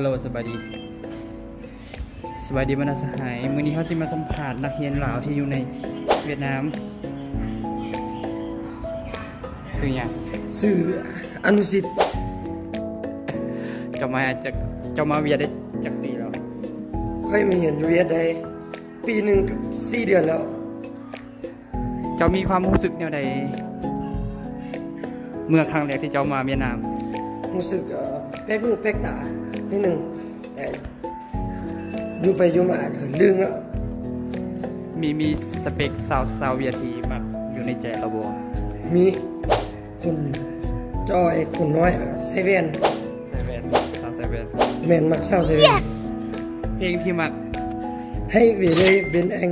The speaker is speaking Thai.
ฮัลโหลสวัสดีบรรดาสหายมื้อนี้เขาสิมาสัมภาษณ์นักเรียนลาวที่อยู่ในเวียดนามชื่อหยังสื่ออนุสิทธิ์เจ้ามาเวียดได้จักปีแล้วค่อยมาเห็นเวียดได้ปีหนึ่งกับ4 เดือนแล้วเจ้ามีความรู้สึกแนวใดเมื่อครั้งแรกที่เจ้ามาเวียดนามรู้สึกแปลกหูแปลกตานิดหนึ่งแต่อยู่ไปอยู่มาก็ลืมแล้วมีสเปคสาวเวียดที่มักอยู่ในใจเราบ่มีคนจอยคนน้อยเซเว่นสาวเซเว่นแมนมักสาวเซเว่นเพลงที่มักให้เวเลยเบนแอง